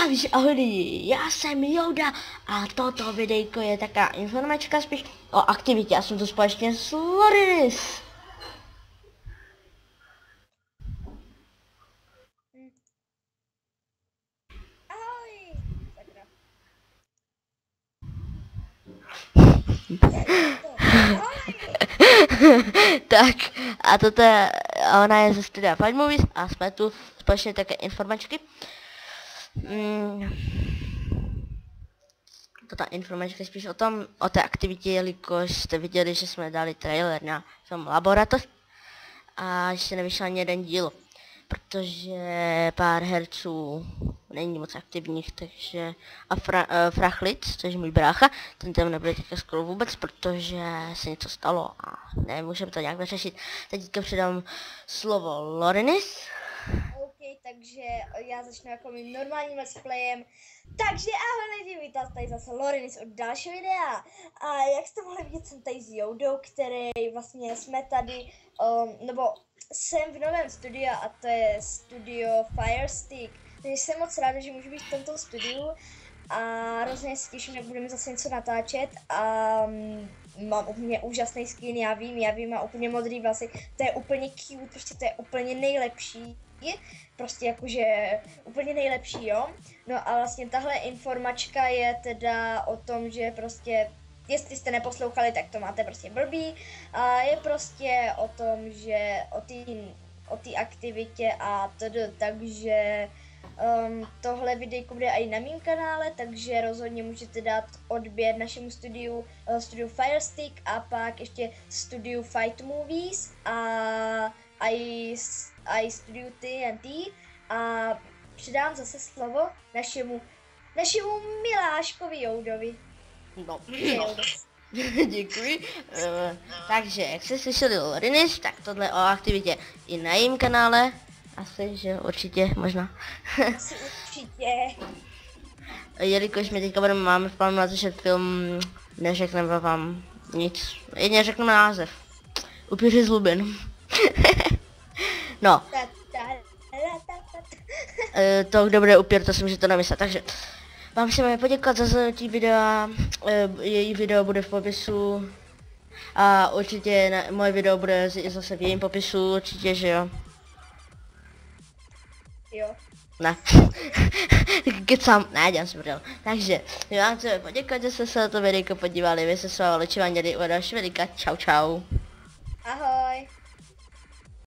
Takže ahoj lidi, já jsem Yoda a toto videjko je taková informačka spíš o aktivitě. Já jsem tu společně s Lorinis. Ahoj! Sakra. Tak a toto je, ona je ze studia Fight Movies a jsme tu společně také informačky. Ta informačka je spíš o té aktivitě, jelikož jste viděli, že jsme dali trailer na film Laboratoř a ještě nevyšel ani jeden díl, protože pár herců není moc aktivních, takže a Frachlic, což je můj brácha, ten tam nebude teďka skoro vůbec, protože se něco stalo a nemůžeme to nějak vyřešit. Teďka předám slovo Lorinis. OK, takže já začnu jako mým normálním let's playem. Takže ahoj lidi, vítám tady zase Lorinis od dalšího videa. A jak jste mohli vidět, jsem tady s Youdou, který vlastně jsme tady, nebo jsem v novém studiu a to je studio Firestick. Takže jsem moc ráda, že můžu být v tomto studiu a hrozně se těším, jak budeme zase něco natáčet a mám úplně úžasný skin, já vím, má úplně modrý vlasy, to je úplně cute, prostě to je úplně nejlepší, prostě jakože úplně nejlepší, jo. No a vlastně tahle informačka je teda o tom, že prostě, jestli jste neposlouchali, tak to máte prostě blbý, a je prostě o tom, že o té aktivitě a takže tohle videjko bude i na mém kanále, takže rozhodně můžete dát odběr našemu studiu Firestick a pak ještě studiu Fight Movies a i studiu TNT a předám zase slovo našemu miláškovi Youdovi. No. Děkuji. Takže, jak jste slyšeli Lorinis, tak tohle o aktivitě i na jejím kanále. Asi, že určitě, možná. Asi určitě. Jelikož my teďka máme v plánu natočit film, neřekneme vám nic. Jedině řekneme název. Upíři z Lubin. No. To, kdo bude upír, to si můžete namyslet. Takže vám chceme poděkovat za zhlédnutí videa. Její video bude v popisu. A určitě moje video bude zase v jejím popisu, určitě, že jo. Jo. Ne. Kecám, ne, dělám si prdel. Takže, my vám chceme poděkovat, že jste se na to videjko podívali, vy se s vámi Ličivá měli u další videjka, čau čau.